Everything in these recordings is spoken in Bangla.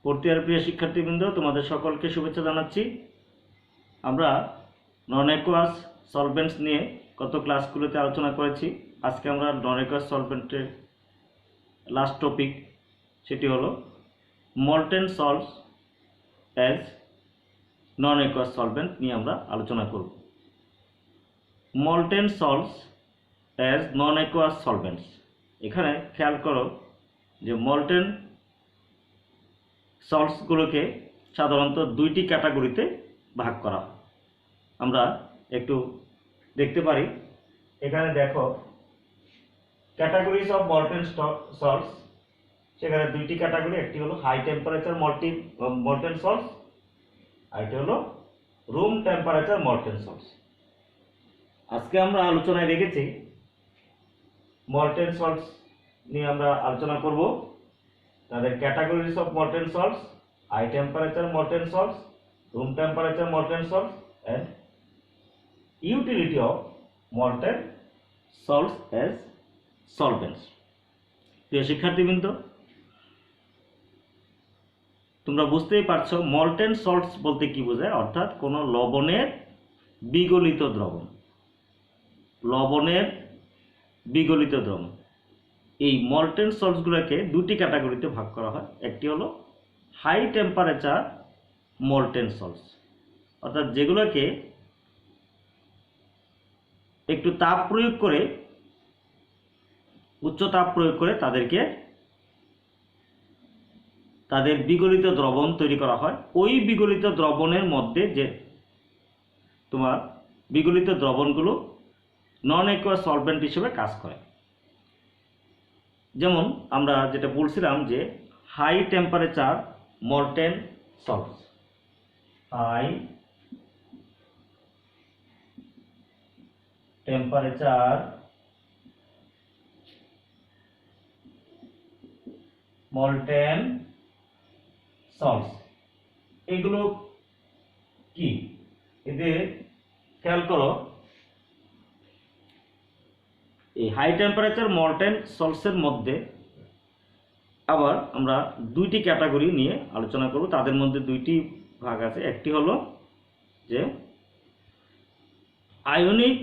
फोर्थ ইয়ার প্রিয় শিক্ষার্থীবৃন্দ, তোমাদের সকলকে শুভেচ্ছা জানাচ্ছি। আমরা নন অ্যাকুয়াস সলভেন্টস নিয়ে গত ক্লাসগুলোতে আলোচনা করেছি। আজকে আমরা নন অ্যাকুয়াস সলভেন্টের লাস্ট টপিক, সেটি হলো molten salts as non aqueous solvent নিয়ে আমরা আলোচনা করব। Molten salts as non aqueous solvents, এখানে খেয়াল করো যে মল্টেন সল্টসগুলোকে সাধারণত দুইটি ক্যাটাগরিতে ভাগ করা হয়। আমরা একটু দেখতে পারি, এখানে দেখো ক্যাটাগরিজ অফ মল্টেন সল্টস, সেখানে দুইটি ক্যাটাগরি, একটি হলো হাই টেম্পারেচার মল্টেন সল্টস, আর একটি হলো রুম টেম্পারেচার মল্টেন সল্টস। আজকে আমরা আলোচনায় রেখেছি মল্টেন সল্টস নিয়ে আমরা আলোচনা করব। তাদের categories of molten salts, high temperature molten salts, room temperature molten salts and utility of molten salts as solvents. প্রিয় শিক্ষার্থীবৃন্দ, তোমরা বুঝতেই পারছো মল্টেন সল্টস বলতে কি বোঝায়, অর্থাৎ কোনো লবণের বিগলিত দ্রবণ, লবণের বিগলিত দ্রবণ। এই মল্টেন সল্টসগুলোকে দুটি ক্যাটাগরিতে ভাগ করা হয়। একটি হলো হাই টেম্পারেচার মল্টেন সল্টস, অর্থাৎ যেগুলোকে একটু তাপ প্রয়োগ করে, উচ্চ তাপ প্রয়োগ করে তাদের বিগলিত দ্রবণ তৈরি করা হয়। ওই বিগলিত দ্রবণের মধ্যে যে তোমার বিগলিত দ্রবণগুলো নন অ্যাকুয়াস সলভেন্ট হিসেবে কাজ করে। যেমন আমরা যেটা বলছিলাম যে high temperature molten salts, high temperature molten salts, এগুলো কি, এদের খেয়াল করো, এই হাই টেম্পারেচার মল্টেন সল্টসের মধ্যে আবার আমরা দুইটি ক্যাটাগরি নিয়ে আলোচনা করব। তাদের মধ্যে দুইটি ভাগ আছে। একটি হলো যে আয়নিক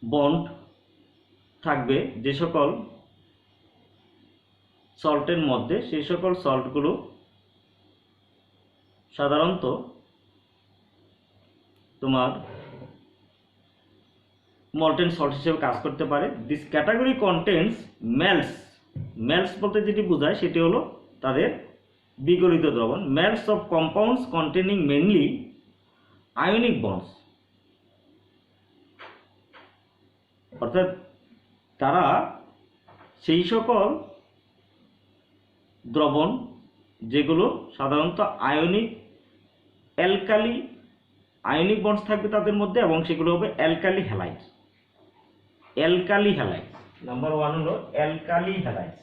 বন্ড থাকবে যে সকল সল্টের মধ্যে, সেই সকল সল্টগুলো সাধারণত তোমার মল্টেন সল্ট হিসেবে কাজ করতে পারে। This category contains melts, melts বলতে যেটি বোঝায় সেটি হলো তাদের বিগলিত দ্রবণ। Melts of compounds containing mainly ionic bonds, অর্থাৎ তারা সেই সকল দ্রবণ যেগুলো সাধারণত আয়নিক বন্ডস থাকবে তাদের মধ্যে, এবং সেগুলো হবে অ্যালকালি হ্যালাইডস। অ্যালকালি হ্যালাইডস, নাম্বার ওয়ান হলো অ্যালকালি হ্যালাইডস,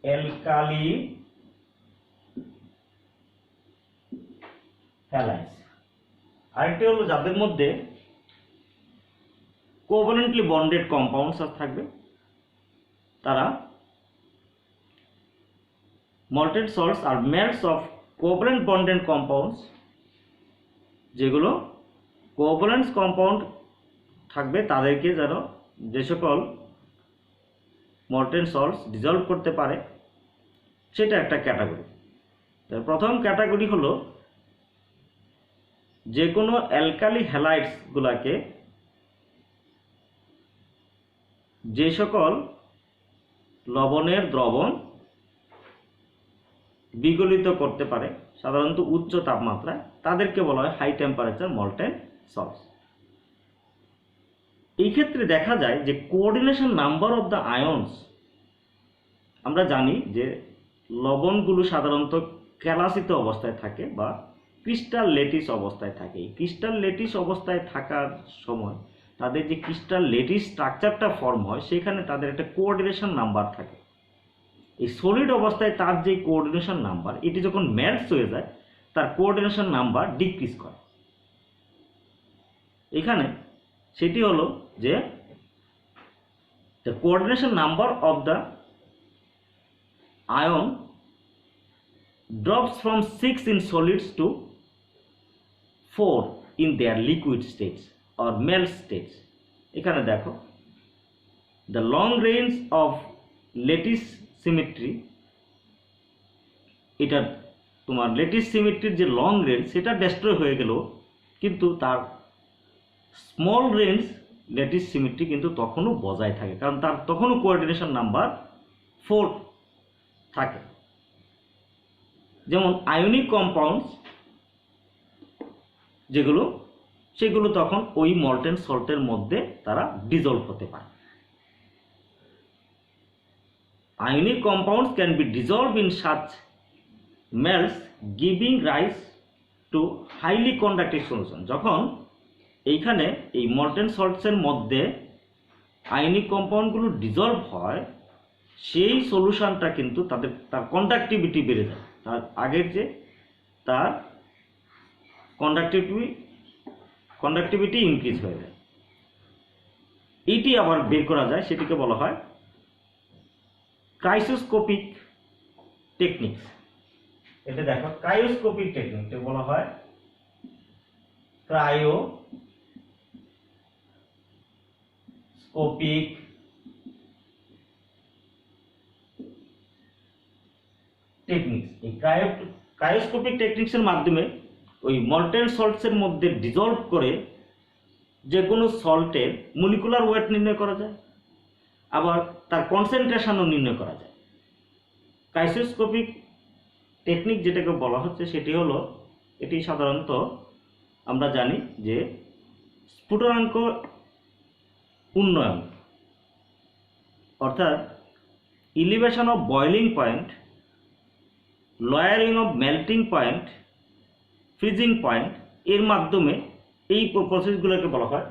অ্যালকালি হ্যালাইডস। আরেকটি হলো যাদের মধ্যে কোভ্যালেন্টলি বন্ডেড কম্পাউন্ডস থাকবে, তারা molten salts are melts of covalent bonded compounds, যেগুলো কোভ্যালেন্স কম্পাউন্ড থাকবে তাদেরকে যেন যে সকল মল্টেন সল্টস ডিজলভ করতে পারে, সেটা একটা ক্যাটাগরি। তার প্রথম ক্যাটাগরি হলো যে কোনো অ্যালকালি হ্যালাইডস গুলাকে যে সকল লবণের দ্রবণ বিগলিত করতে পারে সাধারণত উচ্চ তাপমাত্রায়, তাদেরকে বলা হয় হাই টেম্পারেচার মল্টেন সল্টস। এই ক্ষেত্রে দেখা যায় যে coordination number of the ions, আমরা জানি যে লবণগুলো সাধারণত ক্যালাসিত অবস্থায় থাকে বা ক্রিস্টাল লেটিস অবস্থায় থাকে। এই ক্রিস্টাল লেটিস অবস্থায় থাকার সময় তাদের যে ক্রিস্টাল লেটিস স্ট্রাকচারটা ফর্ম হয়, সেখানে তাদের একটা কোঅর্ডিনেশন নাম্বার থাকে। এই সলিড অবস্থায় তার যে কোঅর্ডিনেশন নাম্বার, এটি যখন মেল্টস হয়ে যায় তার কোঅর্ডিনেশন নাম্বার ডিক্রিজ করে। এখানে সেটি হলো যে the coordination number of the ion drops from 6 in solids to 4 in their liquid states or melt states. এখানে দেখো the long range of lattice symmetry, এটা তোমার ল্যাটিস সিমেট্রির যে লং রেঞ্জ সেটা ডেস্ট্রয় হয়ে গেল, কিন্তু তার স্মল রেঞ্জ ল্যাটিস সিমেট্রি কিন্তু তখনও বজায় থাকে, কারণ তার তখনও কোঅর্ডিনেশন নাম্বার 4 থাকে। যেমন আয়নিক কম্পাউন্ডস যেগুলো, সেগুলো তখন ওই মল্টেন সল্টের মধ্যে তারা ডিজলভ হতে পারে। Ionic compounds can be dissolved in such melts, giving rise to highly conductive solution. যখন এইখানে এই মল্টেন সল্টসের মধ্যে আয়নিক কম্পাউন্ডগুলো ডিজলভ হয়, সেই সলিউশনটা কিন্তু তার কন্ডাক্টিভিটি বেড়ে যায়, তার আগের যে তার কন্ডাক্টিভিটি ইনক্রিজ হয়ে যায়। এইটি আবার বের করা যায়, সেটিকে বলা হয় ক্রাইসোস্কোপিক টেকনিক্স। এটা দেখো ক্রায়োস্কোপিক টেকনিক বলা হয় ক্রায়োস্কোপিক টেকনিক্স। এই ক্রায়োস্কোপিক টেকনিক্সের মাধ্যমে ওই মল্টেন সল্টসের মধ্যে ডিজলভ করে যে কোনো সল্টের মলিকুলার ওয়েট নির্ণয় করা যায়, আবার তার কনসেন্ট্রেশনও নির্ণয় করা যায়। ক্রাইসোস্কোপিক টেকনিক যেটাকে বলা হচ্ছে সেটি হলো, এটি সাধারণত আমরা জানি যে স্ফুটনাঙ্ক উন্নয়ন, অর্থাৎ elevation of boiling point, lowering of melting point, freezing point, এর মাধ্যমে এই প্রসেসগুলোকে বলা হয়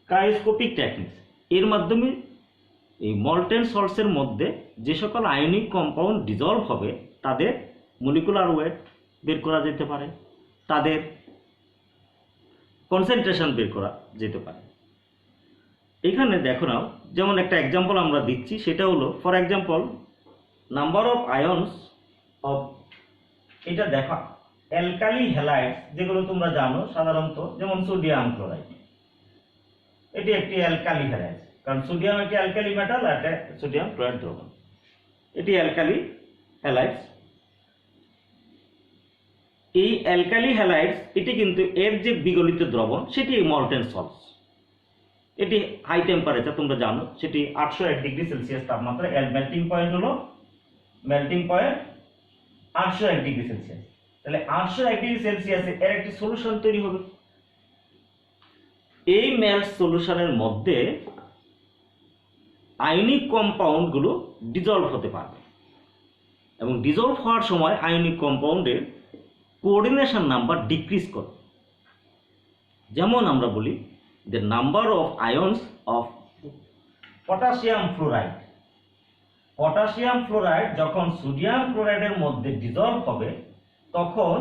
ক্রায়োস্কোপিক টেকনিক্স। এর মাধ্যমে এই মল্টেন সল্টসের মধ্যে যে সকল আয়নিক কম্পাউন্ড ডিজলভ হবে তাদের মলিকুলার ওয়েট বের করা যেতে পারে, তাদের কনসেন্ট্রেশন বের করা যেতে পারে। এখানে দেখো নাও, যেমন একটা এক্সাম্পল আমরা দিচ্ছি, সেটা হলো for example number of ions of, এটা দেখো অ্যালকালি হ্যালাইডস যেগুলো তোমরা জানো সাধারণত, যেমন সোডিয়াম ক্লোরাইড, এটি একটি অ্যালকালি হ্যালাইডস, কারণ সোডিয়াম একটি অ্যালকালি মেটাল আর একটা সোডিয়াম ক্লোরাইড দ্রবণ, এটি অ্যালকালি হ্যালাইডস। এই অ্যালকালি হ্যালাইডস এটি কিন্তু এর যে বিগলিত দ্রবণ সেটি মল্টেন সল্টস, এটি হাই টেম্পারেচার তোমরা জানো, সেটি 801 ডিগ্রি সেলসিয়াস তাপমাত্রা, এর মেল্টিং পয়েন্ট হলো 801 ডিগ্রি সেলসিয়াস। তাহলে 801 ডিগ্রি সেলসিয়াসে এর একটি সলিউশন তৈরি হবে। এই মেল্ট সলিউশনের মধ্যে আয়নিক কম্পাউন্ডগুলো ডিজলভ হতে পারবে, এবং ডিজলভ হওয়ার সময় আয়নিক কম্পাউন্ডের কোঅর্ডিনেশন নাম্বার ডিক্রিজ করে। যেমন আমরা বলি the number of ions of potassium fluoride, potassium fluoride যখন সোডিয়াম ক্লোরাইডের মধ্যে ডিজলভ হবে তখন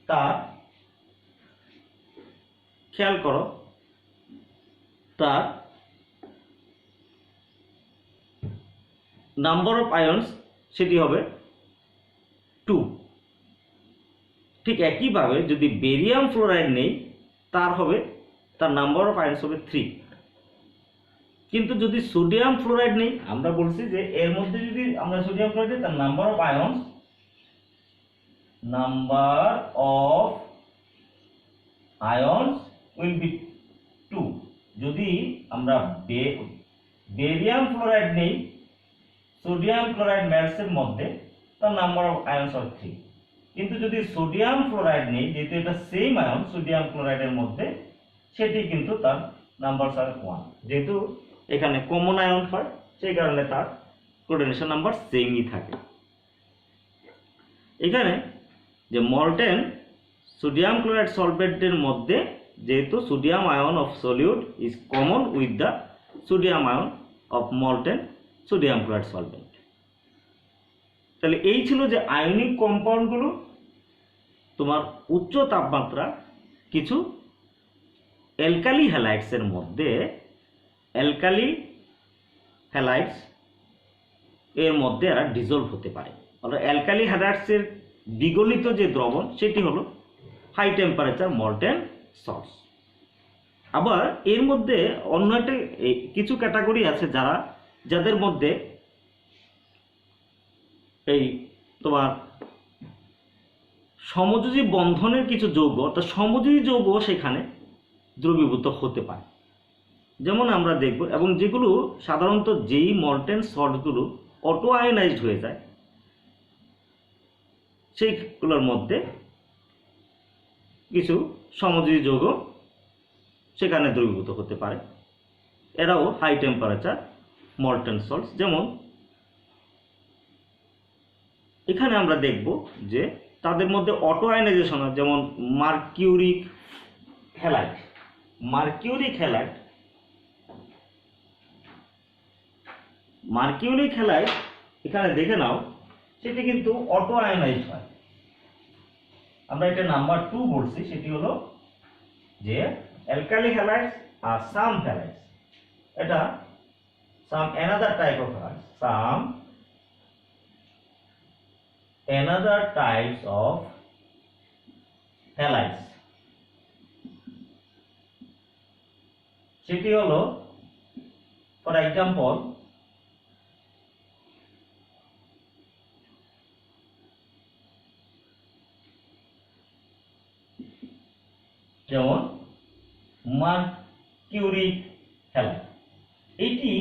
তার, খেয়াল করো, তার নাম্বার অফ আয়নস সেটি হবে 2। ঠিক একইভাবে যদি বেরিয়াম ফ্লোরাইড নেই তার নাম্বার অফ আয়নস হবে 3। কিন্তু যদি সোডিয়াম ফ্লোরাইড নেই, আমরা বলছি যে এর মধ্যে যদি আমরা সোডিয়াম ফ্লোরাইড নেই, তার number of ions will be 2। যদি আমরা বেরিয়াম ফ্লোরাইড নেই সোডিয়াম ক্লোরাইড মেল্টসের মধ্যে, তার নাম্বার অফ আয়নস হবে 3। কিন্তু যদি সোডিয়াম ফ্লোরাইড নেই, যেহেতু এটা সেম আয়ন সোডিয়াম ক্লোরাইডের মধ্যে, সেটি কিন্তু তার নাম্বার হবে 1। যেহেতু এখানে কমন আয়ন হয় সেই কারণে তার কোঅর্ডিনেশন নাম্বার সেমই থাকে। এখানে যে মল্টেন সোডিয়াম ক্লোরাইড সলভেন্টের মধ্যে যেহেতু sodium ion of solute is common with the sodium ion of molten sodium chloride solvent. তাহলে এই ছিল যে আয়নিক কম্পাউন্ডগুলো তোমার উচ্চ তাপমাত্রা কিছু অ্যালকালি হ্যালাইডসের মধ্যে, অ্যালকালি হ্যালাইডস এর মধ্যে এরা ডিজলভ হতে পারে। অর্থাৎ অ্যালকালি হ্যালাইডসের বিগলিত যে দ্রবণ সেটি হলো হাই টেম্পারেচার মল্টেন সল্টস। আবার এর মধ্যে অন্য একটা কিছু ক্যাটাগরি আছে যাদের মধ্যে এই তোমার সমযোজী বন্ধনের কিছু যৌগ অর্থাৎ সমযোজী যৌগ সেখানে দ্রবীভূত হতে পারে, যেমন আমরা দেখব। এবং যেগুলো সাধারণত যেই মল্টেন সল্টগুলো অটো আয়নাইজড হয়ে যায় সেইগুলোর মধ্যে কিছু সমযোজী যৌগ সেখানে দ্রবীভূত হতে পারে। এরাও হাই টেম্পারেচার মল্টেন সল্টস। যেমন এখানে আমরা দেখব যে তাদের মধ্যে অটো আয়নাইজেশন হয়, যেমন মার্কিউরিক হ্যালাইড। মার্কিউরিক হ্যালাইড এখানে দেখে নাও, সেটি কিন্তু অটো আয়নাইজড হয়। আমরা এটা নাম্বার 2 বলছি, সেটি হলো যে অ্যালকালি হ্যালাইডস আর সাম হ্যালাইডস। এটা some another type of halides, some another types of halides। সেটি হলো ফর এক্সাম্পল যেমন মার্কিউরিক হ্যালাইড, এটি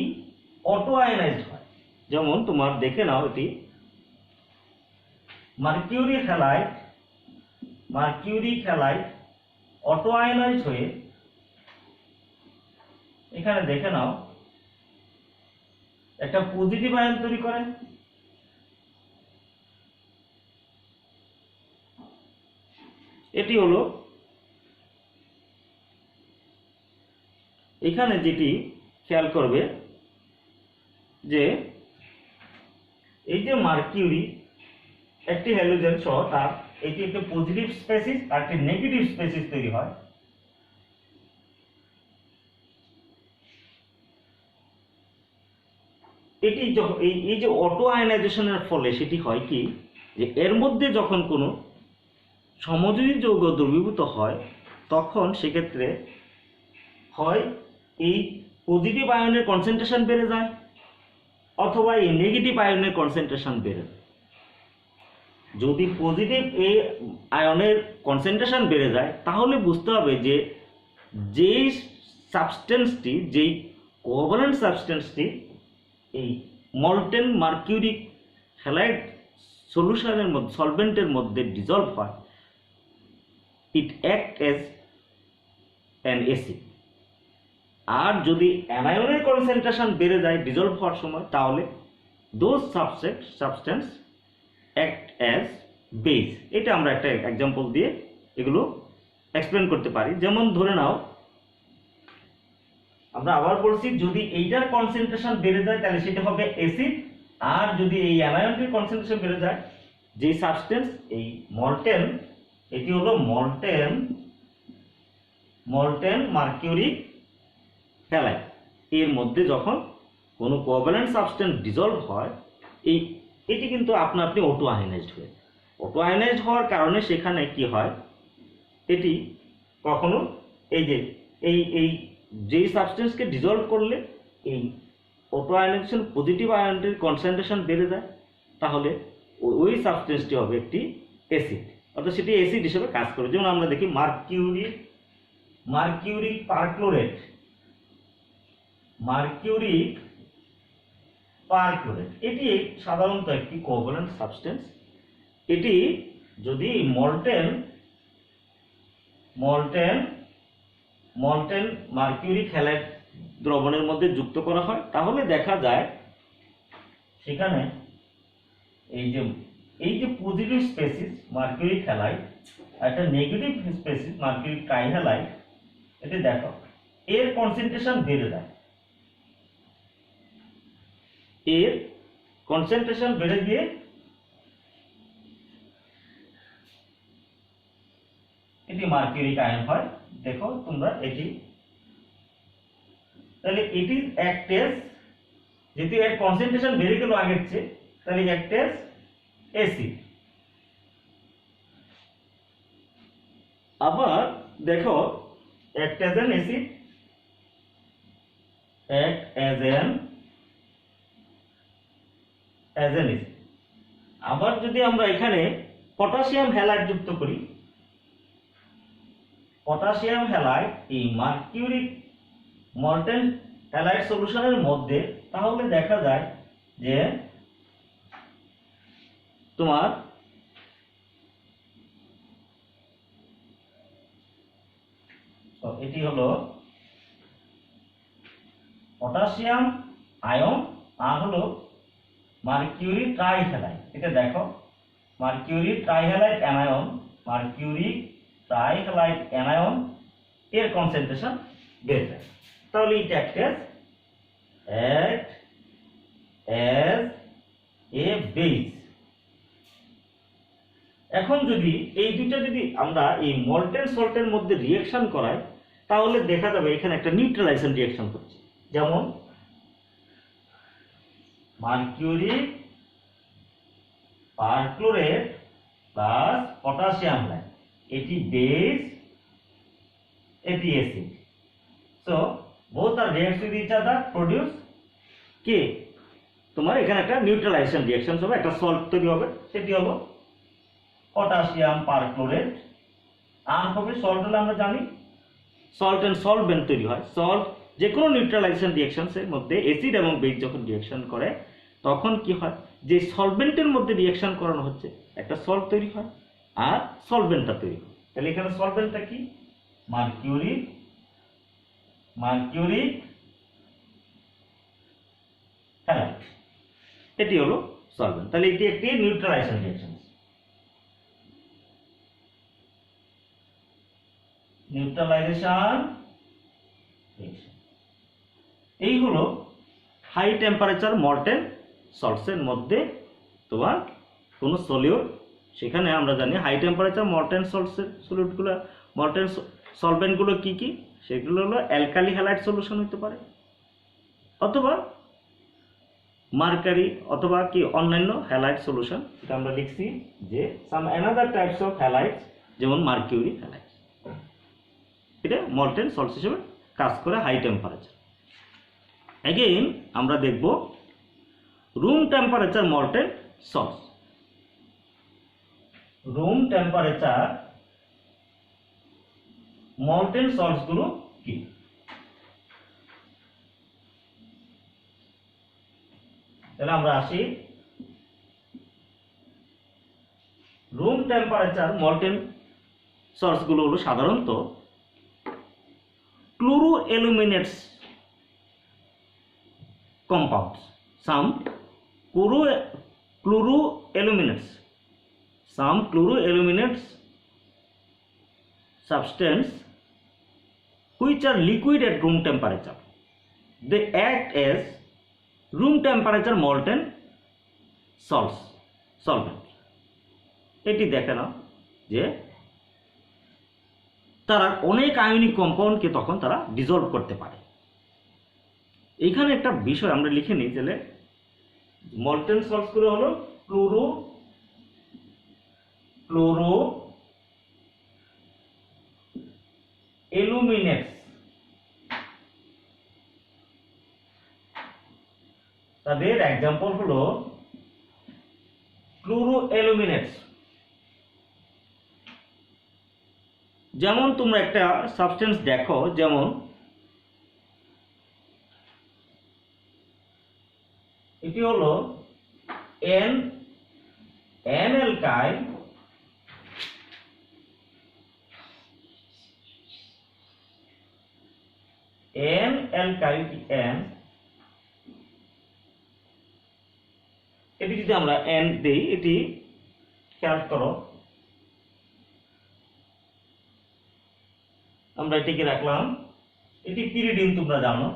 অটো আয়নাইজড হয়। যেমন তোমার দেখে নাও, এটি মার্কিউরিক হ্যালাইড অটো আয়নাইজড হয়ে এখানে দেখে নাও একটা পজিটিভ আয়ন তৈরি করে। এটি হলো এখানে যেটি খেয়াল করবে যে এই যে মার্কিউরি একটি হ্যালোজেন সহ তার এটি একটি পজিটিভ স্পেসিস আর একটি নেগেটিভ স্পেসিস তৈরি হয়। এটি এই যে অটো আয়নাইজেশনের ফলে সেটি হয় কি, যে এর মধ্যে যখন কোনো সমযোজী যৌগ দ্রবীভূত হয় তখন সেক্ষেত্রে হয় এই পজিটিভ আয়নের কনসেন্ট্রেশন বেড়ে যায় অথবা এই নেগেটিভ আয়নের কনসেন্ট্রেশন বেড়ে যায়। যদি পজিটিভ এই আয়নের কনসেন্ট্রেশন বেড়ে যায় তাহলে বুঝতে হবে যে যেই সাবস্টেন্সটি, যেই কোভালেন্ট সাবস্টেন্সটি এই মল্টেন মার্কিউরিক হ্যালাইড সলিউশনের মধ্যে, সলভেন্টের মধ্যে ডিজলভ হয়, ইট অ্যাক্ট অ্যাজ অ্যান অ্যাসিড। আর যদি অ্যানায়নের কনসেন্ট্রেশন বেড়ে যায় ডিজলভ হওয়ার সময়, তাহলে those substance act as base. এটা আমরা একটা এক্সাম্পল দিয়ে এগুলো এক্সপ্লেন করতে পারি। যেমন ধরে নাও, আমরা আবার বলছি, যদি এইটার কনসেন্ট্রেশন বেড়ে যায় তাহলে সেটা হবে অ্যাসিড। আর যদি এই অ্যানায়নটির কনসেন্ট্রেশন বেড়ে যায়, যে সাবস্টেন্স এই মল্টেন, এটি হলো মল্টেন মার্কিউরিক হ্যালাইড, এর মধ্যে যখন কোনো কোভ্যালেন্ট সাবস্টেন্স ডিজলভ হয় এটি কিন্তু আপনা আপনি অটো আয়নাইজড হয়ে, অটো আয়নাইজড হওয়ার কারণে সেখানে কি হয়, এটি কখনো এই যে যেই সাবস্টেন্সকে ডিজলভ করলে এই অটো আয়নাইজেশন পজিটিভ আয়নটির কনসেন্ট্রেশন বেড়ে যায়, তাহলে ওই সাবস্টেন্সটি হবে একটি অ্যাসিড, অর্থাৎ সেটি অ্যাসিড হিসেবে কাজ করে। যেমন আমরা দেখি মার্কিউরিক পারক্লোরেট, এটি সাধারণত একটি কোভ্যালেন্ট সাবস্টেন্স। এটি যদি মল্টেন মার্কিউরিক হ্যালাইড দ্রবণের মধ্যে যুক্ত করা হয়, তাহলে দেখা যায় সেখানে এই যে পজিটিভ স্পেসিস মার্কিউরিক হ্যালাইড আর একটা নেগেটিভ স্পেসিস মার্কিউরিক ট্রাইহ্যালাইড, এটি দেখো এর কনসেন্ট্রেশন বেড়ে যায়, এর কনসেন্ট্রেশন বেড়ে গিয়ে এটি মার্কিউরিক আয়ন হয়। দেখো তোমরা এটি, তাহলে ইট ইজ অ্যাক্ট এজ যেহেতু এর কনসেন্ট্রেশন বেড়ে গেল আগের চেয়ে, তাহলে অ্যাক্ট অ্যাজ অ্যাসিড। আবার দেখো act as an acid, act as an acid. আবার যদি আমরা এখানে পটাশিয়াম হ্যালাইড যুক্ত করি, পটাশিয়াম হ্যালাইড এই মার্কিউরিক মল্টেন হ্যালাইড সলিউশনের মধ্যে, তাহলে দেখা যায় যে তোমার এটি হলো পটাশিয়াম আয়ন আর হলো মার্কিউরি ট্রাইহ্যালাইড। এটা দেখো মার্কিউরি ট্রাইহ্যালাইড অ্যানায়ন, মার্কিউরি ট্রাইহ্যালাইড অ্যানায়ন এর কনসেন্ট্রেশন বেড়ে যায়। তাহলে এটা অ্যাক্ট অ্যাজ এ বেস। এখন যদি এই দুইটা যদি আমরা এই মল্টেন সল্টের মধ্যে রিঅ্যাকশন করাই, তাহলে দেখা যাবে এখানে একটা নিউট্রালাইজেশন রিঅ্যাকশন হচ্ছে। যেমন mercury perchlorate plus potassium halide, এটি বেস, এটি acid. So both are react with each other, produce কে তোমার এখানে একটা নিউট্রালাইজেশন রিঅ্যাকশন হবে, একটা সল্ট তৈরি হবে, সেটি হলো পটাশিয়াম পারক্লোরেট। আনকমপ্লিট সল্ট হলে আমরা জানি সল্ট এন্ড সলভেন্ট তৈরি হয়। সল্ট যে কোনো নিউট্রালাইজেশন রিঅ্যাকশনসের মধ্যে অ্যাসিড এবং বেস যখন রিঅ্যাকশন করে তখন কি হয়, যে সলভেন্টের মধ্যে রিঅ্যাকশন করানো হচ্ছে একটা সল্ট তৈরি হয় আর সলভেন্টটা তৈরি হয়। তাহলে এখানে সলভেন্টটা কি, মার্কিউরি হ্যালাইড, এটি হলো সলভেন্ট। তাহলে এটি একটি নিউট্রালাইজেশন রিঅ্যাকশন। এই হলো হাই টেম্পারেচার মল্টেন সল্টসের মধ্যে তোমার কোনো সলিউট, সেখানে আমরা জানি হাই টেম্পারেচার মল্টেন সল্টসের সলিউটগুলো, মল্টেন সলভেন্টগুলো কি কি, সেগুলো হলো অ্যালকালি হ্যালাইড সলিউশন হতে পারে, অথবা মার্কারি, অথবা কি অন্যান্য হ্যালাইড সলিউশন। এটা আমরা লিখছি যে সাম অ্যানাদার টাইপস অফ হ্যালাইডস, যেমন মার্কিউরি হ্যালাইড, এটা মল্টেন সল্টস হিসেবে কাজ করে হাই টেম্পারেচার। এগেইন আমরা দেখব room temperature molten salts. Room temperature molten salts গুলো কি, তাহলে আমরা আসি রুম টেম্পারেচার মল্টেন সল্টস গুলো হলো সাধারণত chloroaluminates compounds, some chloroaluminates substance which are liquid at room temperature. They act as room temperature molten solvent. এটি দেখে নাও যে তারা অনেক আয়নিক কম্পাউন্ডকে তখন তারা ডিসলভ করতে পারে। এইখানে একটা বিষয় আমরা লিখে নিই, তাহলে মল্টেন সল্টস গুলো হলো ক্লোরোঅ্যালুমিনেটস, তাদের এক্সাম্পল হলো ক্লোরোঅ্যালুমিনেটস। যেমন তোমরা একটা সাবস্টেন্স দেখো, যেমন এটি হলো এন অ্যালকাইল এন, এটি যদি আমরা এন দেই, এটি খেয়াল করো, আমরা এটিকে রাখলাম, এটি পিরিডিন তোমরা জানো,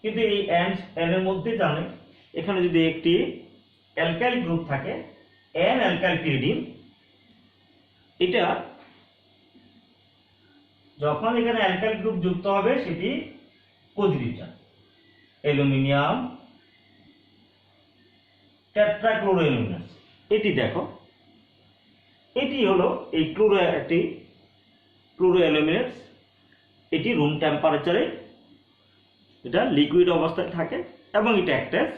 কিন্তু এই এন এর মধ্যে জানে এখানে যদি একটি অ্যালকাইল গ্রুপ থাকে, এন অ্যালকাইল পিরিডিন, এটা যখন এখানে অ্যালকাইল গ্রুপ যুক্ত হবে সেটি পজিটিভ চার্জ, অ্যালুমিনিয়াম টেট্রাক্লোরোঅ্যালুমিনেটস। এটি দেখো, এটি হলো এই একটি ক্লোরোঅ্যালুমিনেটস। এটি রুম টেম্পারেচারে এটা লিকুইড অবস্থায় থাকে এবং এটা act as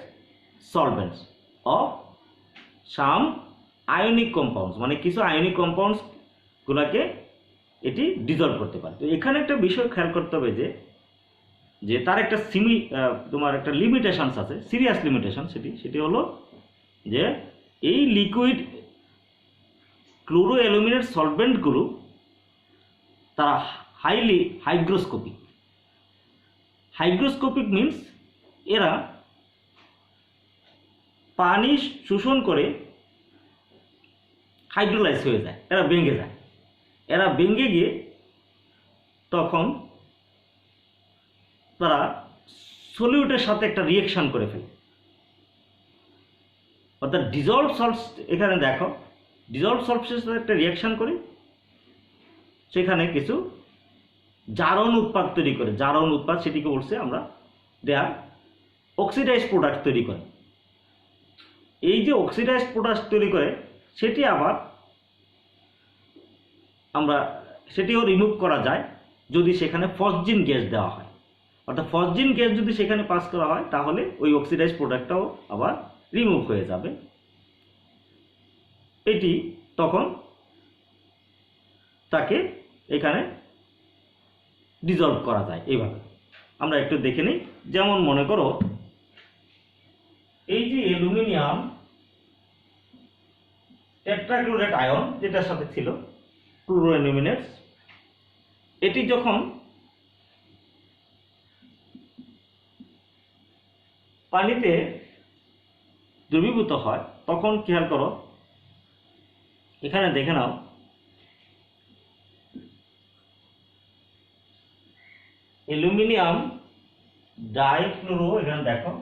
solvents of some ionic compounds, মানে কিছু আয়নিক কম্পাউন্ডস গুলাকে এটি ডিজলভ করতে পারে। তো এখানে একটা বিষয় খেয়াল করতে হবে যে তার একটা তোমার একটা লিমিটেশনস আছে, সিরিয়াস লিমিটেশন। সেটি হলো যে এই লিকুইড ক্লোরোঅ্যালুমিনেট সলভেন্টগুলো তারা হাইলি হাইগ্রোস্কোপিক। হাইগ্রোস্কোপিক মিন্স এরা পানি শোষণ করে হাইড্রোলাইজ হয়ে যায়, এরা ভেঙে যায়। এরা ভেঙে গিয়ে তখন তারা সলিউটের সাথে একটা রিয়েকশন করে ফেলে, অর্থাৎ ডিজলভ সল্টস। এখানে দেখো, ডিজলভ সল্টসের সাথে একটা রিয়েকশন করে সেখানে কিছু জারণ উৎপাদ তৈরি করে। জারণ উৎপাদ সেটিকে বলছে আমরা দেয়ার অক্সিডাইজ প্রোডাক্ট তৈরি করে। এই যে অক্সিডাইজ প্রোডাক্ট তৈরি করে সেটি আবার সেটিও রিমুভ করা যায় যদি সেখানে ফসজিন গ্যাস দেওয়া হয়। অর্থাৎ ফসজিন গ্যাস যদি সেখানে পাস করা হয় তাহলে ওই অক্সিডাইজ প্রোডাক্টটাও আবার রিমুভ হয়ে যাবে। এটি তখন তাকে এখানে ডিজলভ করা যায় এইভাবে। আমরা একটু দেখে নিই। যেমন মনে করো এই যে অ্যালুমিনিয়াম টেট্রাক্লোরেট আয়ন যেটার সাথে ছিল ক্লোরোঅ্যালুমিনেটস, এটি যখন পানিতে দ্রবীভূত হয় তখন খেয়াল করো, এখানে দেখে নাও অ্যালুমিনিয়াম ডাইক্লোরো, এখানে দেখো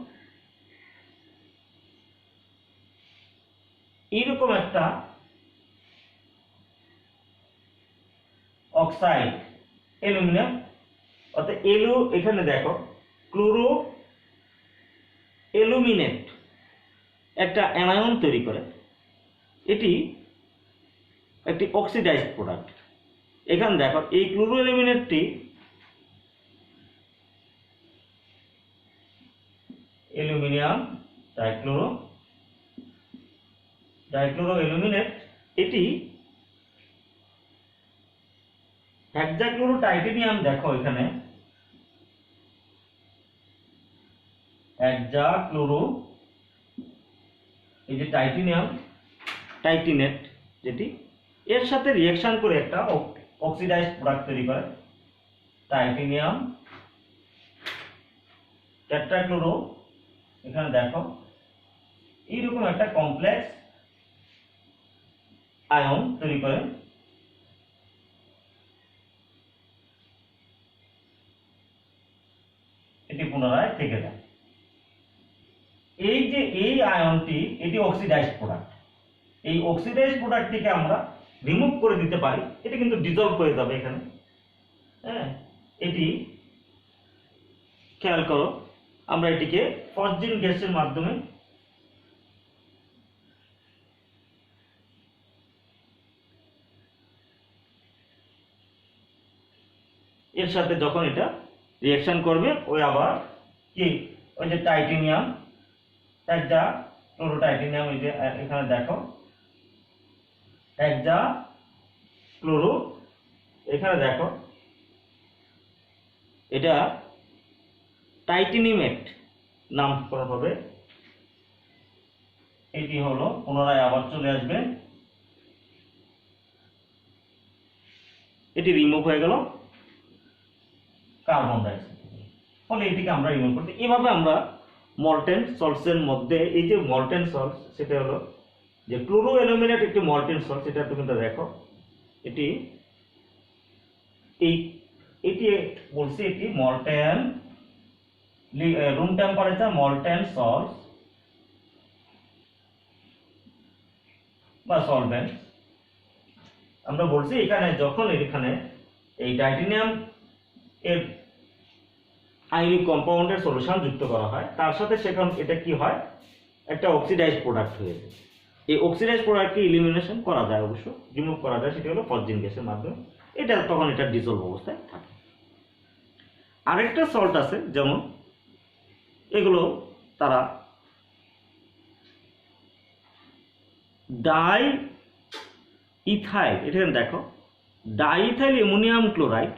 এইরকম একটা অক্সাইড অ্যালুমিনিয়াম, অর্থাৎ এখানে দেখো ক্লোরো অ্যালুমিনেট একটা অ্যানায়ন তৈরি করে। এটি একটি অক্সিডাইজড প্রোডাক্ট। এখানে দেখো এই ক্লোরো অ্যালুমিনেটটি অ্যালুমিনিয়াম ডাইক্লোরো অ্যালুমিনেট, এটি হেক্সাক্লোরো টাইটেনিয়াম। দেখো এখানে হেক্সাক্লোরো, এই যে টাইটিনেট যেটি এর সাথে রিঅ্যাকশন করে একটা অক্সিডাইজড প্রোডাক্ট তৈরি করে টাইটেনিয়াম টেট্রাক্লোরো। এখানে দেখো এইরকম একটা কমপ্লেক্স আয়ন তৈরি করে। এটি পুনরায় থেকে যায়। এই যে এই আয়নটি, এটি অক্সিডাইজড প্রোডাক্ট। এই অক্সিডাইজড প্রোডাক্টটিকে আমরা রিমুভ করে দিতে পারি, এটি কিন্তু ডিজলভ হয়ে যাবে এখানে। হ্যাঁ, এটি খেয়াল করো, আমরা এটিকে ফসজিন গ্যাসের মাধ্যমে এর সাথে যখন এটা রিঅ্যাকশন করবে, ওই আবার কি ওই যে টাইটেনিয়াম হেক্সাক্লোরোটাইটেনিয়াম, এই যে এখানে দেখো হেক্সাক্লোরো, এখানে দেখো এটা টাইটেনিমেট নামকরণ হবে। এটি হলো পুনরায় আবার চলে আসবে, এটি রিমুভ হয়ে গেল কার্বন ডাইঅক্সাইড, ফলে এটিকে আমরা রিমুভ করতে। এভাবে আমরা মল্টেন সল্টসের মধ্যে, এই যে মল্টেন সল্টস সেটা হলো যে ক্লোরো অ্যালুমিনেট একটি মল্টেন সল্ট, সেটা তুমি দেখো এটি বলছি এটি molten room temperature molten salts বা সলভেন্ট। আমরা বলছি এখানে যখন এখানে এই টাইটেনিয়াম এর আয়নিক কম্পাউন্ডের সলিউশন যুক্ত করা হয়, তার সাথে সেখানে এটা কি হয়, একটা অক্সিডাইজড প্রোডাক্ট হয়ে যায়। এই অক্সিডাইজড প্রোডাক্টকে ইলিমিনেশন করা যায়, অবশ্য রিমুভ করা যায়, সেটা হলো ফসজিন গ্যাসের মাধ্যমে। এটা তখন এটা ডিসলভ অবস্থায় থাকে। আরেকটা সল্ট আছে, যেমন এগুলো তারা ডাই ইথাইল, এখানে দেখো ডাইইথাইল অ্যামোনিয়াম ক্লোরাইড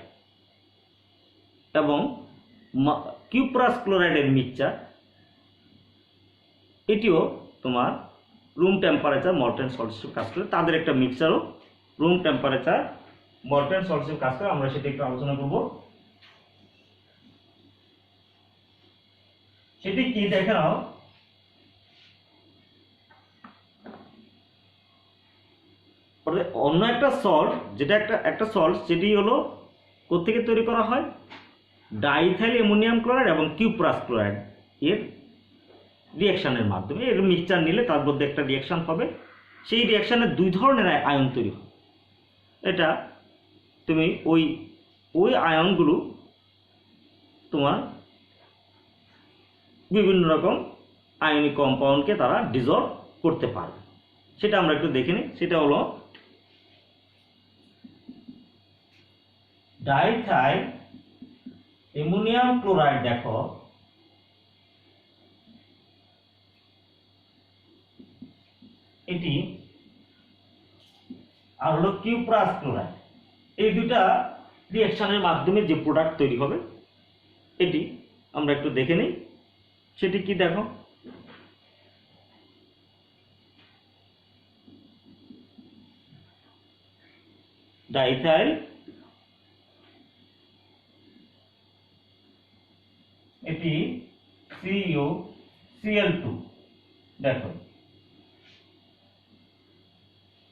এবং কিউপ্রাস ক্লোরাইডের মিক্সচার, এটিও তোমার রুম টেম্পারেচার মল্টেন সল্ট হিসেবে কাজ করে। তাদের একটা মিক্সচারও রুম টেম্পারেচার মল্টেন সল্ট হিসেবে কাজ করে, আমরা সেটা একটু আলোচনা করব। সেটি কি দেখে নাও। অন্য একটা সল্ট, যেটা একটা সল্ট, সেটি হলো কোত্থেকে তৈরি করা হয়, ডাইইথাইল অ্যামোনিয়াম ক্লোরাইড এবং কিউপ্রাস ক্লোরাইড এর রিঅ্যাকশনের মাধ্যমে। এর মিক্সচার নিলে তার মধ্যে একটা রিঅ্যাকশন হবে, সেই রিঅ্যাকশনে দুই ধরনের আয়ন তৈরি হয়। এটা তুমি ওই আয়নগুলো তোমার বিভিন্ন রকম আয়নিক কম্পাউন্ডকে তারা ডিসলভ করতে পারে, সেটা আমরা একটু দেখে নিই। সেটা হলো ডাইইথাইল অ্যামোনিয়াম ক্লোরাইড, দেখো এটি, আর হলো কিউপ্রাস ক্লোরাইড। এই দুটা রিঅ্যাকশনের মাধ্যমে যে প্রোডাক্ট তৈরি হবে, এটি আমরা একটু দেখে নিই। সেটি কি দেখো, ডাইইথাইল এটি CuCl2, দেখো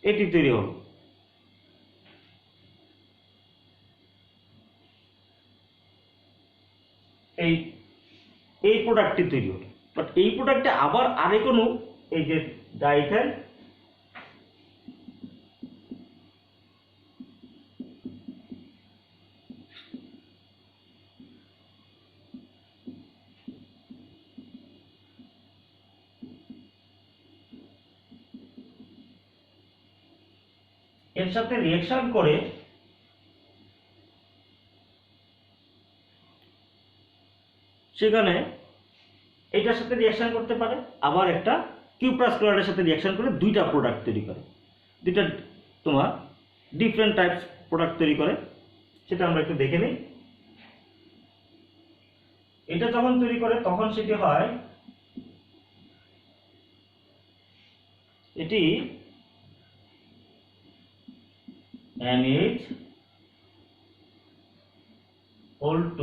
এটি তৈরি হলো। এই প্রোডাক্টটি তৈরি হলো, বাট এই প্রোডাক্টে আবার আরে কোনো, এই যে ডাইইথাইল এর সাথে রিঅ্যাকশন করে সেখানে এটার সাথে রিঅ্যাকশন করতে পারে, আবার একটা কিউপ্রাস ক্লোরাইডের সাথে রিঅ্যাকশন করে দুইটা প্রোডাক্ট তৈরি করে, দুইটা তোমার ডিফারেন্ট টাইপস প্রোডাক্ট তৈরি করে। সেটা আমরা একটু দেখে নিই। এটা যখন তৈরি করে তখন সেটি হয়, এটি NH2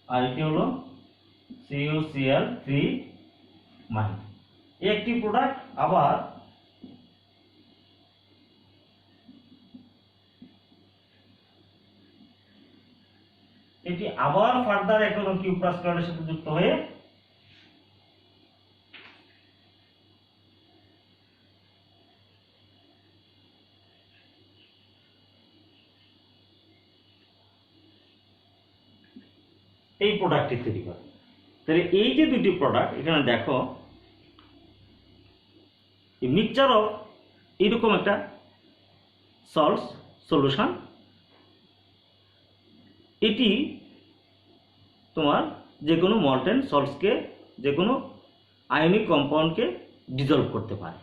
আর এটি হলো CuCl3 একটি প্রোডাক্ট। আবার এটি আবার ফার্দার কোনো কিউপ্রাস ক্লোরাইডের সাথে যুক্ত হয়ে এই প্রোডাক্টটি তৈরি করে। তাহলে এই যে দুটি প্রোডাক্ট এখানে দেখো, মিক্সচার অফ এইরকম একটা সল্ট সলিউশন, এটি তোমার যে কোনো মল্টেন সল্টসকে, যে কোনো আয়নিক কম্পাউন্ডকে ডিসলভ করতে পারে,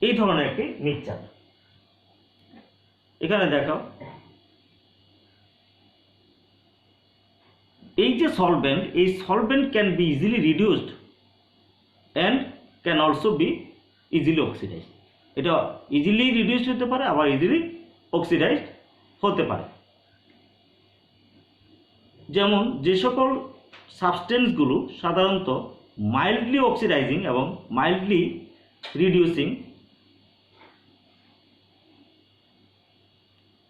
এই ধরনের একটি মিক্সচার। এখানে দেখো এই যে সলভেন্ট, এই solvent can be easily reduced and can also be easily oxidised. এটা ইজিলি রিডিউসড হতে পারে, আবার ইজিলি অক্সিডাইজড হতে পারে। যেমন যে সকল সাবস্টেন্সগুলো সাধারণত মাইল্ডলি অক্সিডাইজিং এবং মাইল্ডলি রিডিউসিং,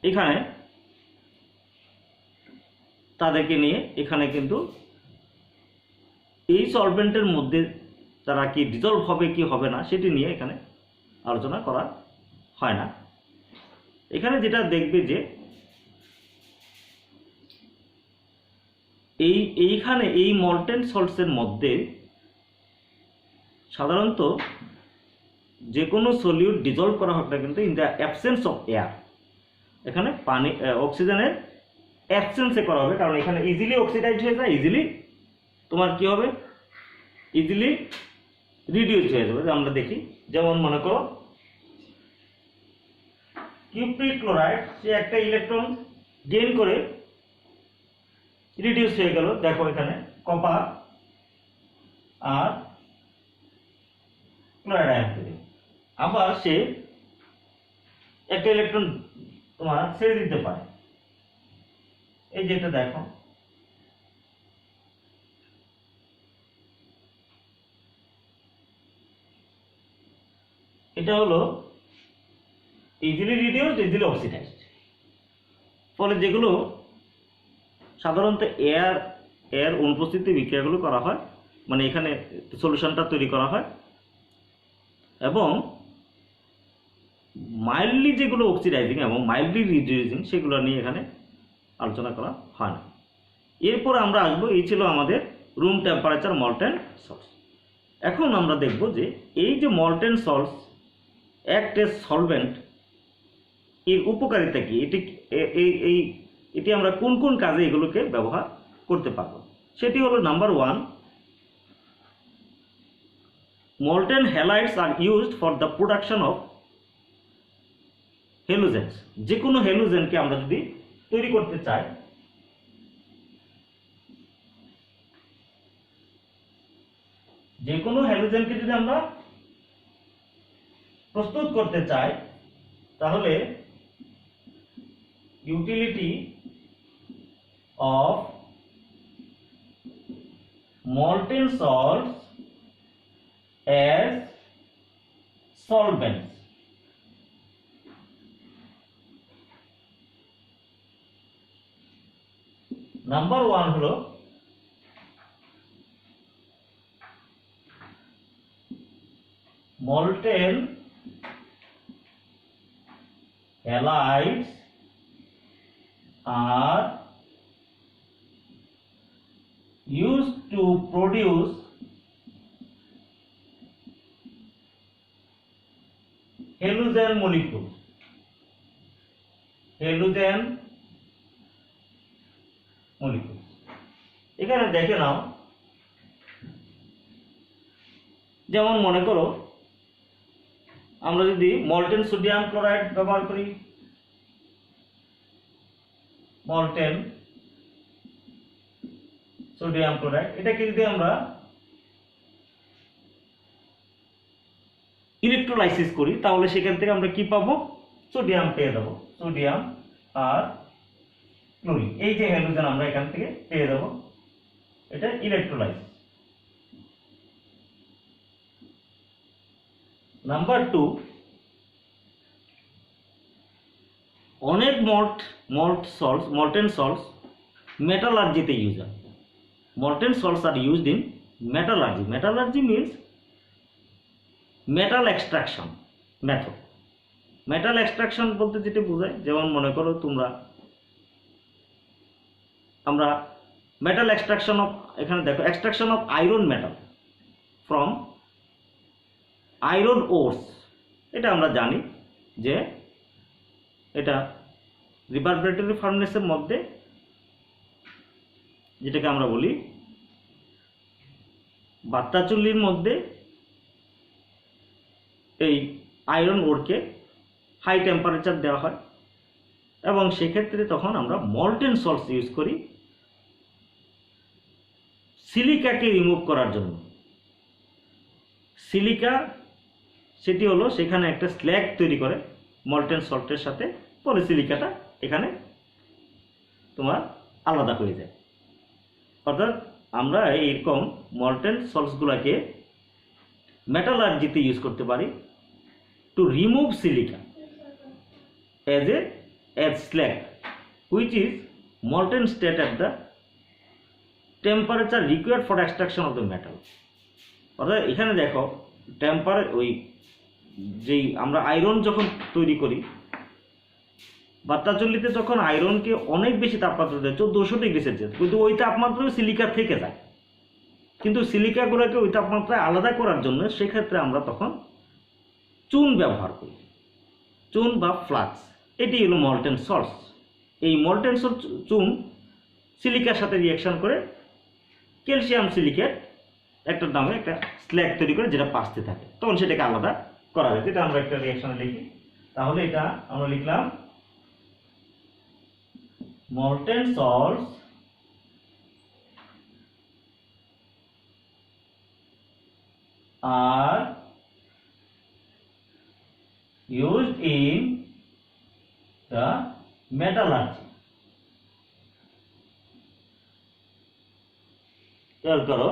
এখানে তাদেরকে নিয়ে এখানে কিন্তু এই সলভেন্টের মধ্যে তারা কি ডিসলভ হবে কি হবে না সেটি নিয়ে এখানে আলোচনা করা হয় না। এখানে যেটা দেখবে যে এইখানে এই মল্টেন সল্টসের মধ্যে সাধারণত যে কোনো সলিউট ডিজলভ করা হবে না কিন্তু in the absence of air, এখানে পানি অক্সিজেনের অ্যাবসেন্সে করা হবে, কারণ এখানে ইজিলি অক্সিডাইজ হয়ে যায়, ইজিলি তোমার কি হবে, ইজিলি রিডিউস হয়ে যাবে। আমরা দেখি, যেমন মনে করো কিউপ্রিক ক্লোরাইড, সে একটা ইলেকট্রন গেইন করে রিডিউস হয়ে গেল, দেখো এখানে কপার আর ক্লোরাইড আয়ন তৈরি। আবার সে একটা ইলেকট্রন তোমার ছেড়ে দিতে পারে, এই যেটা দেখো এটা হলো ইজিলি রিডিউসড, ইজিলি অক্সিডাইজড। ফলে যেগুলো সাধারণত এয়ার অনুপস্থিতি বিক্রিয়াগুলো করা হয়, মানে এখানে সলিউশনটা তৈরি করা হয়, এবং মাইল্ডলি যেগুলো অক্সিডাইজিং এবং মাইল্ডলি রিডিউসিং সেগুলো নিয়ে এখানে আলোচনা করা হয় না। এরপর আমরা আসবো, এই ছিল আমাদের রুম টেম্পারেচার মল্টেন সল্টস। এখন আমরা দেখব যে এই যে molten salts act age solvent, এর উপকারিতা কি, এটি আমরা কোন কোন কাজে এগুলোকে ব্যবহার করতে পারবো। সেটি হলো number 1, molten halides are used for the production of halogens। যে কোনো হ্যালোজেনকে আমরা যদি তৈরি করতে চাই, যে কোনো হ্যালোজেনকে যদি আমরা প্রস্তুত করতে চাই, তাহলে utility of molten salts as solvents। Number 1 হলো molten halides are used to produce halogen molecules। halogen molecules এখানে দেখে নাও, যেমন মনে করো আমরা যদি মল্টেন সোডিয়াম ক্লোরাইড ব্যবহার করি, মল্টেন সোডিয়াম ক্লোরাইড, এটাকে যদি আমরা ইলেকট্রোলাইসিস করি, তাহলে সেখান থেকে আমরা কি পাবো, সোডিয়াম পেয়ে যাবো, সোডিয়াম আর ক্লোরিন, এই যে হ্যালোজেন আমরা এখান থেকে পেয়ে যাবো, এটা ইলেকট্রোলাইসিস। নাম্বার 2, অনেক molten salts মেটালার্জিতে ইউজ হয়। molten salts are used in metallurgy। metallurgy means metal extraction method। metal extraction বলতে যেটা বোঝায়, যেমন মনে করো আমরা metal extraction of, এখানে দেখো extraction of iron metal from iron ores, এটা আমরা জানি যে এটা রিভারব্রেটরি ফার্নেসের মধ্যে, যেটাকে আমরা বলি বাত্তা চুল্লির মধ্যে, এই আয়রন ওরকে হাই টেম্পারেচার দেওয়া হয়, এবং সেক্ষেত্রে তখন আমরা মল্টেন সল্টস ইউজ করি সিলিকাকে রিমুভ করার জন্য। সিলিকা সেটি হলো সেখানে একটা স্ল্যাগ তৈরি করে মল্টেন সল্টের সাথে, পরে সিলিকাটা এখানে তোমার আলাদা হয়ে যায়। অর্থাৎ আমরা এইরকম মল্টেন সল্টসগুলোকে মেটালার্জিতে ইউজ করতে পারি to remove silica as slag which is molten state at the temperature required for extraction of the metal। অর্থাৎ এখানে দেখো যেই আমরা আয়রন যখন তৈরি করি, বাত্তাচল্লিতে যখন আয়রনকে অনেক বেশি তাপমাত্রা দেয় 1400 ডিগ্রি সেলসিয়াস, কিন্তু ওই তাপমাত্রায় সিলিকা থেকে যায়, কিন্তু সিলিকাগুলোকে ওই তাপমাত্রায় আলাদা করার জন্য সেক্ষেত্রে আমরা তখন চুন ব্যবহার করি, চুন বা ফ্লাক্স। এটি হলো মল্টেন সল্টস। এই মল্টেন সল্ট চুন সিলিকার সাথে রিয়াকশন করে ক্যালসিয়াম সিলিকেট একটা নামে একটা স্ল্যাগ তৈরি করে, যেটা পাশতে থাকে, তখন সেটাকে আলাদা করা যায়। এটা আমরা একটা রিয়াকশনে লিখি, তাহলে এটা আমরা লিখলাম molten salts are used in the metallurgy। খেয়াল করো,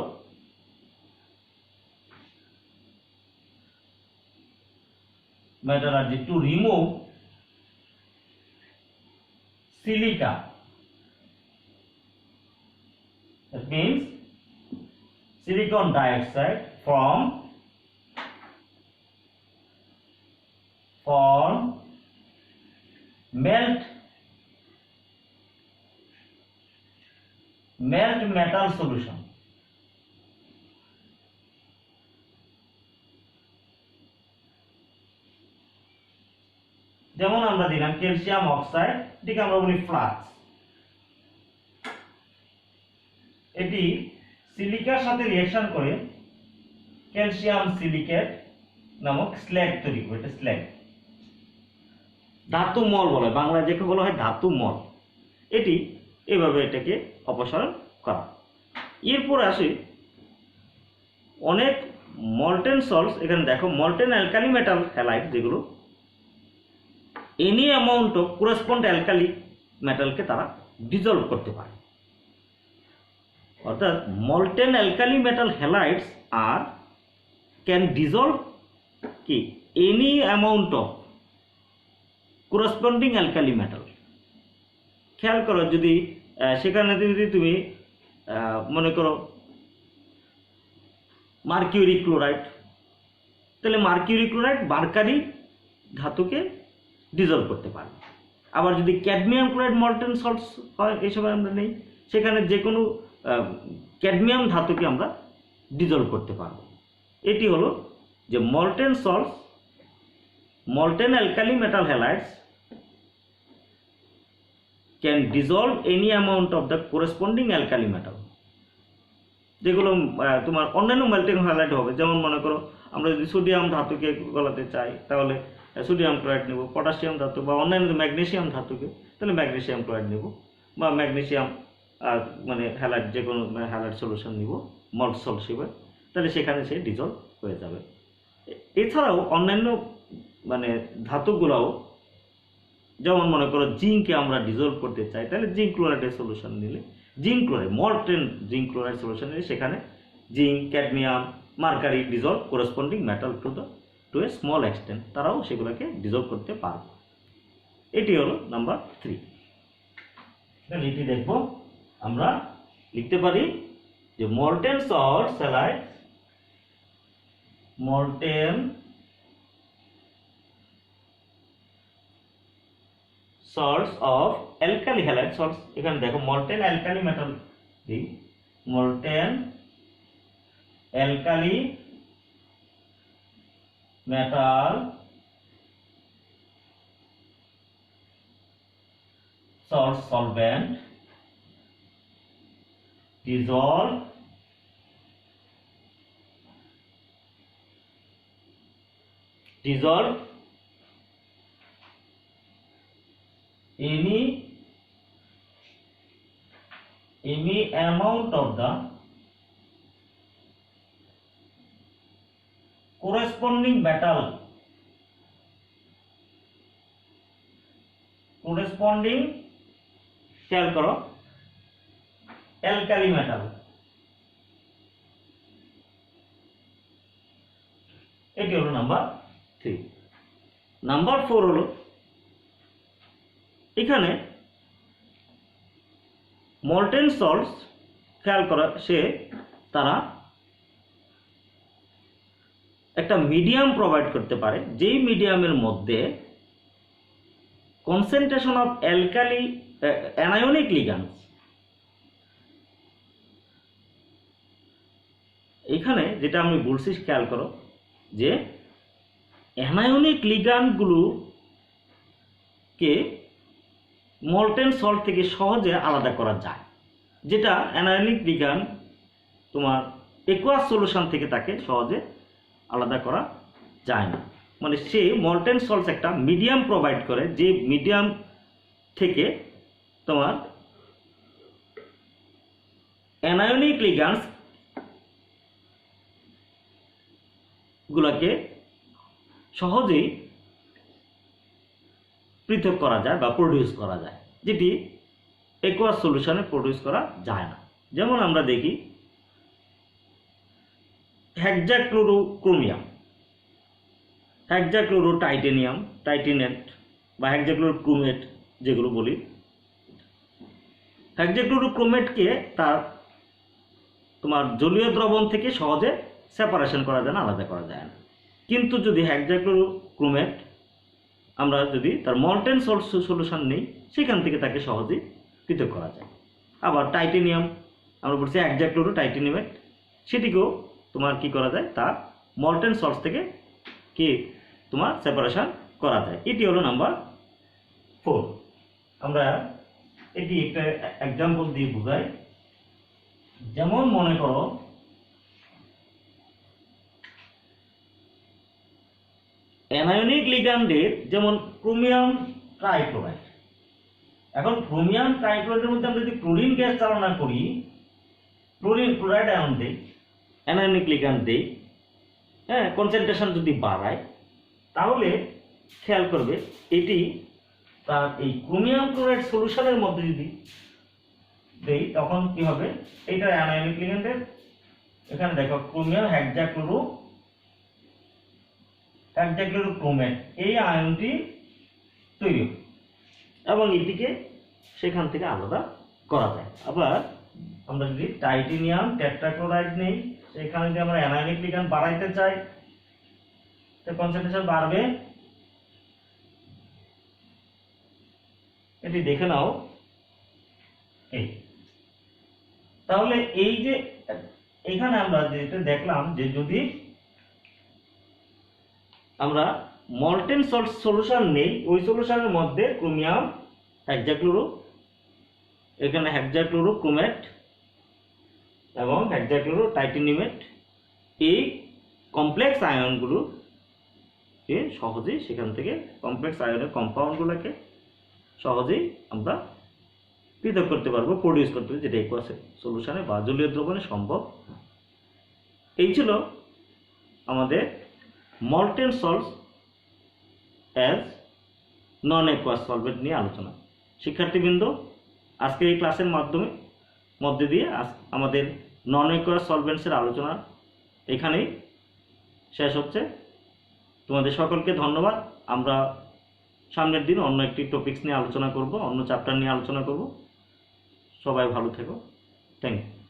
metallurgy to remove silica, that means silicon dioxide from melt metal solution। যেমন আমরা দিলাম ক্যালসিয়াম অক্সাইড, এটাকে আমরা বলি ফ্লাক্স। এটি সিলিকার সাথে রিঅ্যাকশন করে ক্যালসিয়াম সিলিকেট নামক স্ল্যাগ তৈরি করে, এটা স্ল্যাগ। ধাতু মল বলে, বাংলায় যাকে বলা হয় ধাতু মল। এটি এভাবে এটাকে অপসারণ করা। এরপর আসে অনেক মল্টেন সল্টস। এখানে দেখো মল্টেন অ্যালকালি মেটাল হ্যালাইড, যেগুলো any amount of correspond alkali মেটালকে তারা ডিজলভ করতে পারে। অর্থাৎ molten alkali metal halides are can dissolve কি any amount of corresponding alkali metal. খেয়াল করো, যদি সেখানে যদি তুমি মনে করো মার্কিউরি ক্লোরাইড, তাহলে মার্কিউরি ক্লোরাইড মার্কারি ধাতুকে ডিজলভ করতে পারে। আবার যদি ক্যাডমিয়াম ক্লোরাইড মল্টেন সল্টস হয়, এই সময় আমরা নেই, সেখানে যে কোনো ক্যাডমিয়াম ধাতুকে আমরা ডিজলভ করতে পারব। এটি হলো যে molten salts, molten alkali metal halides can dissolve any amount of the corresponding alkali metal. যেগুলো তোমার অন্যান্য মেল্টিং হ্যালাইড হবে, যেমন মনে করো আমরা যদি সোডিয়াম ধাতুকে গলাতে চাই তাহলে সোডিয়াম ক্লোরাইড নেব, পটাশিয়াম ধাতু বা অন্যান্য ম্যাগনেসিয়াম ধাতুকে তাহলে ম্যাগনেসিয়াম ক্লোরাইড নেব, বা ম্যাগনেসিয়াম মানে হ্যালাইড যে কোনো হ্যালাইড সলিউশন নিব মল্ট সল্ট হিসেবে, তাহলে সেখানে সে ডিজলভ হয়ে যাবে। এছাড়াও অন্যান্য মানে ধাতুগুলোও, যেমন মনে করো জিঙ্ককে আমরা ডিজলভ করতে চাই, তাহলে জিঙ্ক ক্লোরাইডের সলিউশন নিলে, zinc chloride molten zinc chloride solution নিলে সেখানে zinc, cadmium, mercury dissolve corresponding metal to a small extent, তারাও সেগুলোকে ডিজলভ করতে পারবে। এটি হলো নাম্বার 3। তাহলে এটি দেখবো, আমরা লিখতে পারি যে molten salt halide, molten salts of alkali halide salts. এখানে দেখো molten alkali metal, molten alkali metal salt solvent dissolve any amount of the corresponding metal, খেয়াল করো অ্যালকালি মেটাল। এটি হলো নাম্বার 3। নাম্বার 4 হলো, এখানে মল্টেন সল্টস, খেয়াল করা তারা একটা মিডিয়াম প্রোভাইড করতে পারে, যেই মিডিয়ামের মধ্যে concentration of alkali anionic ligands, এখানে যেটা আমি বলছি খেয়াল করো যে অ্যানায়নিক লিগ্যান্ডগুলোকে মল্টেন সল্ট থেকে সহজে আলাদা করা যায়, যেটা অ্যানায়নিক লিগ্যান্ড তোমার একুয়াস সলিউশন থেকে তাকে সহজে আলাদা করা যায় না। মানে সে মল্টেন সল্টস একটা মিডিয়াম প্রোভাইড করে, যে মিডিয়াম থেকে তোমার অ্যানায়নিক লিগ্যান্ডস গুলাকে সহজেই পৃথক করা যায় বা প্রডিউস করা যায়, যেটি একুয়াস সলিউশনে প্রডিউস করা যায় না। যেমন আমরা দেখি হেক্সাক্লোরোক্রোমিয়াম, হেক্সাক্লোরোটাইটেনিয়াম, টাইটেনেট বা হেক্সাক্লোরোক্রোমেট যেগুলো বলি, হেক্সাক্লোরোক্রোমেটকে তার তোমার জলীয় দ্রবণ থেকে সহজে সেপারেশন করা যায় না, আলাদা করা যায় না। কিন্তু যদি হেক্সাক্লোরোক্রোমেট আমরা যদি তার মল্টেন সল্ট সলিউশন নেই, সেখান থেকে তাকে সহজেই পৃথক করা যায়। আবার টাইটেনিয়াম আমরা বলছি হেক্সাক্লোরোটাইটেনিয়ামেট, সেটিকেও তোমার কি করা যায়, তার মল্টেন সল্টস থেকে কি তোমার সেপারেশন করা যায়। এটি হলো নাম্বার 4। আমরা এটি একটা এক্সাম্পল দিয়ে বোঝাই। যেমন মনে করো অ্যানায়নিক লিগ্যান্ডের যেমন ক্রোমিয়াম ট্রাইক্লোরাইড, এখন ক্রোমিয়াম ট্রাইক্লোরাইডের মধ্যে আমরা যদি ক্লোরিন গ্যাস চালনা করি, ক্লোরিন ক্লোরাইড আয়ন দেই, অ্যানায়নিক লিগ্যান্ড দেই, হ্যাঁ, কনসেন্ট্রেশন যদি বাড়ায়, তাহলে খেয়াল করবে এটি তার এই ক্রোমিয়াম ক্লোরাইড সলিউশনের মধ্যে যদি দেই, তখন কি হবে, এইটা অ্যানায়নিক লিগ্যান্ডের, এখানে দেখো ক্রোমিয়াম হেক্সাক্লোরোক্রোমেট, এই আয়নটি তৈরি হবে এবং এটিকে সেখান থেকে আলাদা করা যায়। আবার আমরা যদি টাইটেনিয়াম টেট্রাক্লোরাইড নেই, সেখানে যদি আমরা অ্যানায়নিক লিগ্যান্ড বাড়াইতে চাই, তো কনসেন্ট্রেশন বাড়বে। এটি দেখে নাও, এই তাহলে এই যে এখানে আমরা যেটা দেখলাম যে যদি আমরা মল্টেন সল্ট সলিউশন নেই, ওই সলিউশনের মধ্যে ক্রোমিয়াম হেক্সাক্লোরো, এখানে হেক্সাক্লোরোক্রোমেট এবং হেক্সাক্লোরোটাইটেনিয়ামেট, এই কমপ্লেক্স আয়নগুলো সহজেই সেখান থেকে কমপ্লেক্স আয়নের কম্পাউন্ডগুলোকে সহজেই আমরা পৃথক করতে পারবো, প্রডিউস করতে পারবো, যেটা একুয়াস সলিউশনে বা জলীয় দ্রবণে সম্ভব। এই ছিল আমাদের মল্টেন সল্টস অ্যাজ নন একুয়াস সলভেন্ট নিয়ে আলোচনা। শিক্ষার্থীবৃন্দ, আজকের এই ক্লাসের মধ্যে দিয়ে আমাদের নন একুয়াস সলভেন্টসের আলোচনা এখানেই শেষ হচ্ছে। তোমাদের সকলকে ধন্যবাদ। আমরা সামনের দিন অন্য একটি টপিকস নিয়ে আলোচনা করব, অন্য চ্যাপ্টার নিয়ে আলোচনা করব। সবাই ভালো থেকো। Thank you.